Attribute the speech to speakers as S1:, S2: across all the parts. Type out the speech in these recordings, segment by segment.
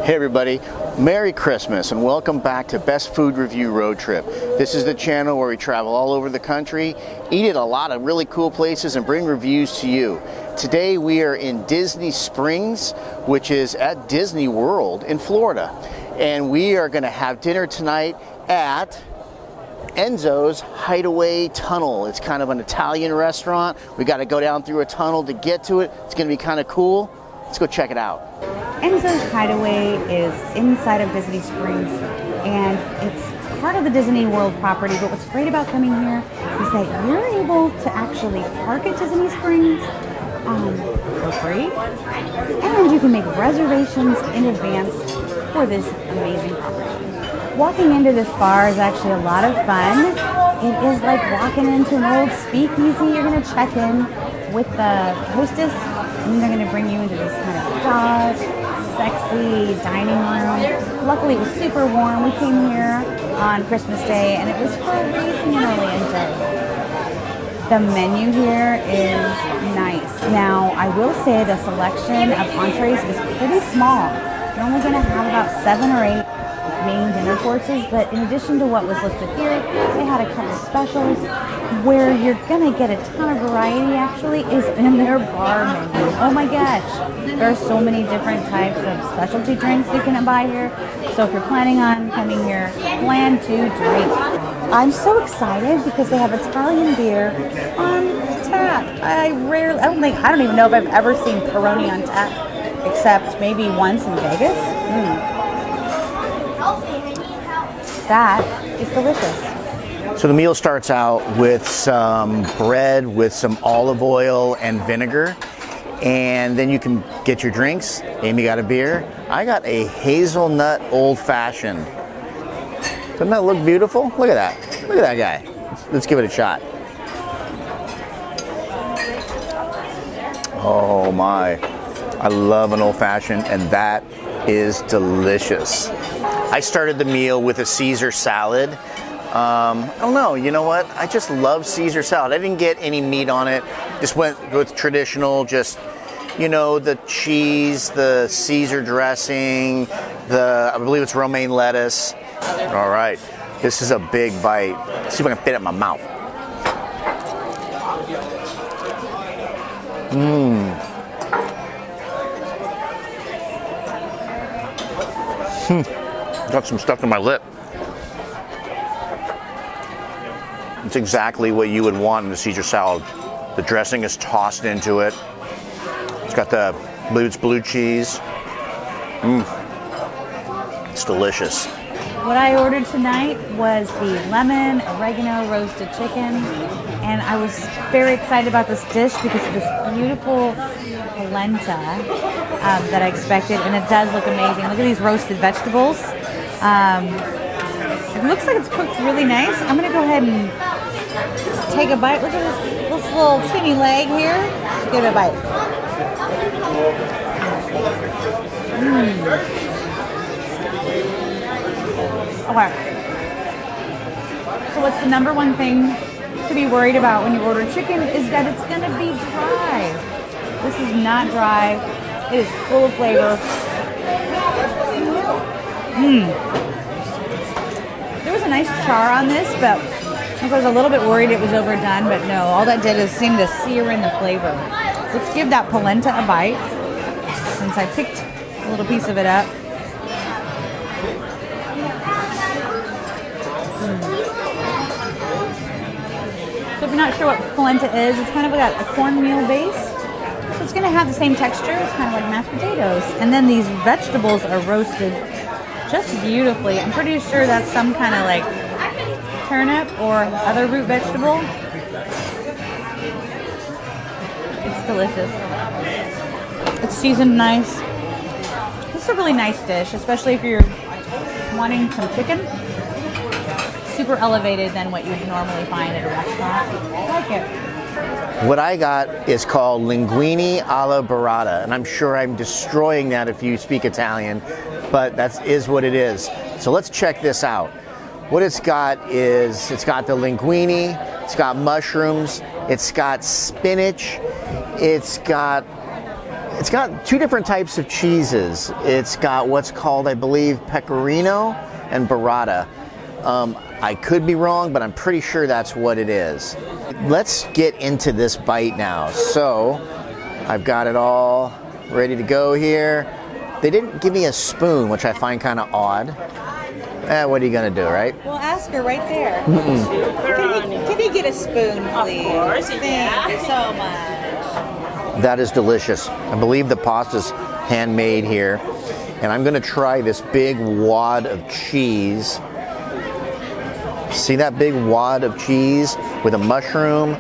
S1: Hey everybody, Merry Christmas and welcome back to Best Food Review Road Trip. This is the channel where we travel all over the country, eat at a lot of really cool places and bring reviews to you. Today we are in Disney Springs, which is at Disney World in Florida. And we are going to have dinner tonight at ENZO'S Hideaway Tunnel. It's kind of an Italian restaurant. We got to go down through a tunnel to get to it. It's going to be kind of cool. Let's go check it out.
S2: ENZO'S Hideaway is inside of Disney Springs, and it's part of the Disney World property. But what's great about coming here is that you're able to actually park at Disney Springs for free, and you can make reservations in advance for this amazing property. Walking into this bar is actually a lot of fun. It is like walking into an old speakeasy. You're going to check in with the hostess, and then they're going to bring you into this kind of dark, sexy dining room. Luckily, it was super warm. We came here on Christmas Day, and it was for a reason you really enjoyed. The menu here is nice. Now, I will say the selection of entrees is pretty small. You're only going to have about 7 or 8 main dinner courses, but in addition to what was listed here, they had a couple specials. Where you're gonna get a ton of variety actually is in their bar menu. Oh my gosh, there are so many different types of specialty drinks you can buy here. So if you're planning on coming here, plan to drink. I'm so excited because they have Italian beer on tap. I don't even know if I've ever seen Peroni on tap, except maybe once in Vegas. That is delicious.
S1: So the meal starts out with some bread with some olive oil and vinegar, and then you can get your drinks. Amy got a beer. I got a hazelnut old-fashioned. Doesn't that look beautiful? Look at that. Look at that guy. Let's give it a shot. Oh my. I love an old-fashioned, and that is delicious. I started the meal with a Caesar salad. I don't know, you know what? I just love Caesar salad. I didn't get any meat on it. Just went with traditional, just, you know, the cheese, the Caesar dressing, I believe it's romaine lettuce. All right, this is a big bite. Let's see if I can fit it in my mouth. Got some stuff in my lip. It's exactly what you would want in a Caesar salad. The dressing is tossed into it. It's got I believe it's blue cheese. It's delicious.
S2: What I ordered tonight was the lemon oregano roasted chicken, and I was very excited about this dish because of this beautiful polenta that I expected, and it does look amazing. Look at these roasted vegetables. It looks like it's cooked really nice. I'm gonna go ahead and take a bite. Look at this little teeny leg here. Let's give it a bite. Okay. So what's the number one thing to be worried about when you order chicken is that it's gonna be dry. This is not dry. It is full of flavor. There was a nice char on this, but I was a little bit worried it was overdone, but no, all that did is seem to sear in the flavor. Let's give that polenta a bite, since I picked a little piece of it up. So if you're not sure what polenta is, it's kind of got a cornmeal base. So it's going to have the same texture. It's kind of like mashed potatoes. And then these vegetables are roasted just beautifully. I'm pretty sure that's some kind of like turnip or other root vegetable. It's delicious. It's seasoned nice. This is a really nice dish, especially if you're wanting some chicken. Super elevated than what you'd normally find at a restaurant. I like it.
S1: What I got is called Linguine alla burrata, and I'm sure I'm destroying that if you speak Italian, but that is what it is. So let's check this out. What it's got is, it's got the linguine, it's got mushrooms, it's got spinach, it's got It's got two different types of cheeses. It's got what's called, I believe, pecorino and burrata. I could be wrong, but I'm pretty sure that's what it is. Let's get into this bite now. So I've got it all ready to go here. They didn't give me a spoon, which I find kind of odd. What are you gonna do, right?
S2: We'll ask her right there. Can you get a spoon, please? Of course, thank you so much.
S1: That is delicious. I believe the pasta's handmade here. And I'm gonna try this big wad of cheese. See that big wad of cheese with a mushroom?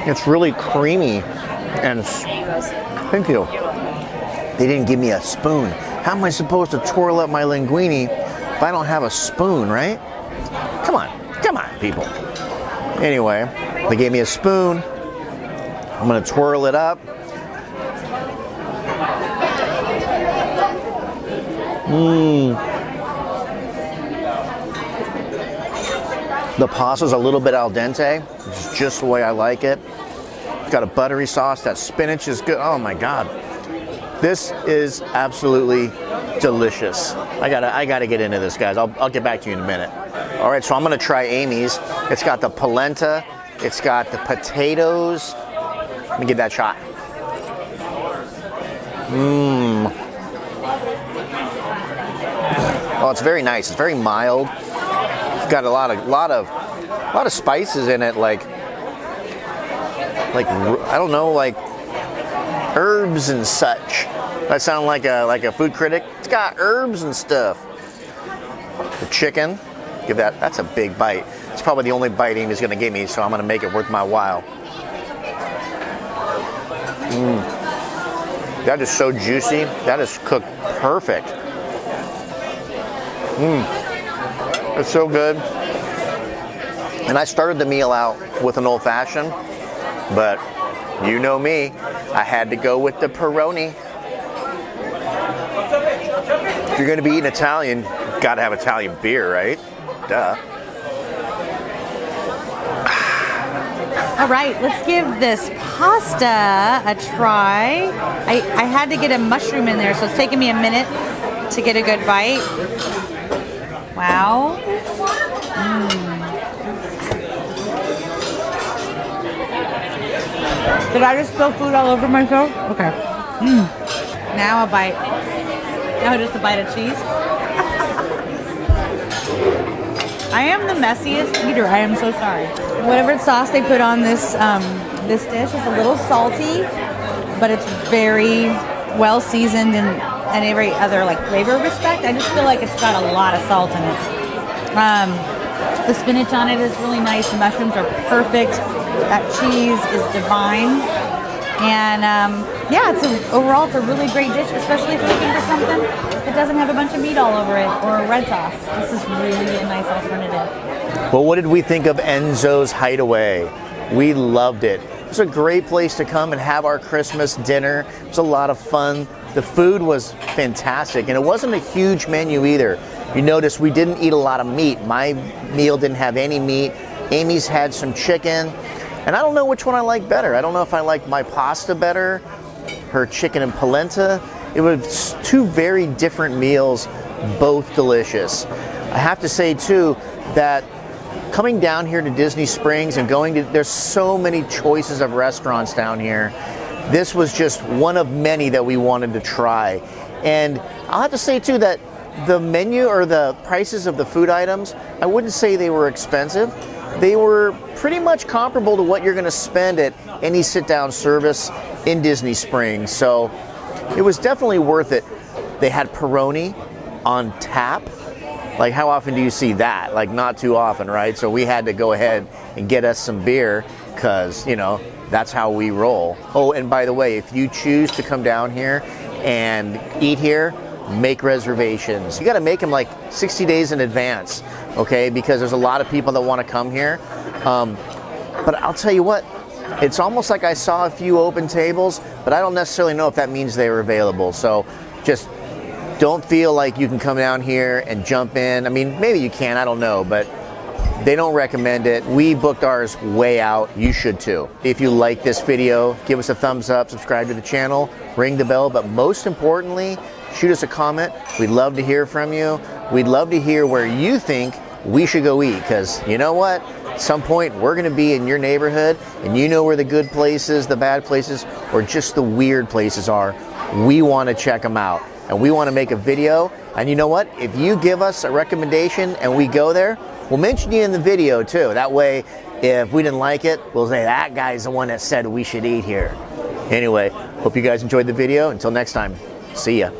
S1: It's really creamy. And thank you. They didn't give me a spoon. How am I supposed to twirl up my linguine if I don't have a spoon, right? Come on, people. Anyway, they gave me a spoon. I'm gonna twirl it up. The pasta's a little bit al dente, which is just the way I like it. It's got a buttery sauce. That spinach is good. Oh my God. This is absolutely delicious. I gotta get into this, guys. I'll get back to you in a minute. All right, so I'm gonna try Amy's. It's got the polenta. It's got the potatoes. Let me give that a shot. Oh, it's very nice. It's very mild. It's got a lot of spices in it, like I don't know, like herbs and such. That sound like a food critic? It's got herbs and stuff. The chicken, that's a big bite. It's probably the only bite Amy's gonna give me, so I'm gonna make it worth my while. That is so juicy. That is cooked perfect. It's so good. And I started the meal out with an old fashioned, but you know me, I had to go with the Peroni. If you're gonna be eating Italian, you've gotta have Italian beer, right? Duh.
S2: All right, let's give this pasta a try. I had to get a mushroom in there, so it's taking me a minute to get a good bite. Wow. Did I just spill food all over myself? Okay. Now a bite. Now just a bite of cheese. I am the messiest eater. I am so sorry. Whatever sauce they put on this this dish is a little salty, but it's very well seasoned in every other like flavor respect. I just feel like it's got a lot of salt in it. The spinach on it is really nice. The mushrooms are perfect. That cheese is divine. And yeah, overall it's a really great dish, especially if you're looking for something that doesn't have a bunch of meat all over it or a red sauce. This is really a nice alternative.
S1: Well, what did we think of ENZO'S Hideaway? We loved it. It was a great place to come and have our Christmas dinner. It was a lot of fun. The food was fantastic, and it wasn't a huge menu either. You notice we didn't eat a lot of meat. My meal didn't have any meat. Amy's had some chicken, and I don't know which one I like better. I don't know if I like my pasta better, her chicken and polenta. It was two very different meals, both delicious. I have to say too that coming down here to Disney Springs and there's so many choices of restaurants down here. This was just one of many that we wanted to try. And I'll have to say too that the menu or the prices of the food items, I wouldn't say they were expensive. They were pretty much comparable to what you're gonna spend at any sit-down service in Disney Springs. So it was definitely worth it. They had Peroni on tap. Like, how often do you see that? Like, not too often, right? So we had to go ahead and get us some beer because, you know, that's how we roll. Oh, and by the way, if you choose to come down here and eat here, make reservations. You got to make them like 60 days in advance, okay? Because there's a lot of people that want to come here. But I'll tell you what, it's almost like I saw a few open tables, but I don't necessarily know if that means they were available. So just don't feel like you can come down here and jump in. I mean, maybe you can, I don't know, but They don't recommend it. We booked ours way out. You should too. If you like this video, give us a thumbs up, subscribe to the channel, ring the bell, but most importantly, shoot us a comment. We'd love to hear from you. We'd love to hear where you think we should go eat, because you know what? At some point, we're going to be in your neighborhood, and you know where the good places, the bad places, or just the weird places are. We want to check them out, and we want to make a video. And you know what? If you give us a recommendation and we go there, we'll mention you in the video too. That way, if we didn't like it, we'll say that guy's the one that said we should eat here. Anyway, hope you guys enjoyed the video. Until next time, see ya.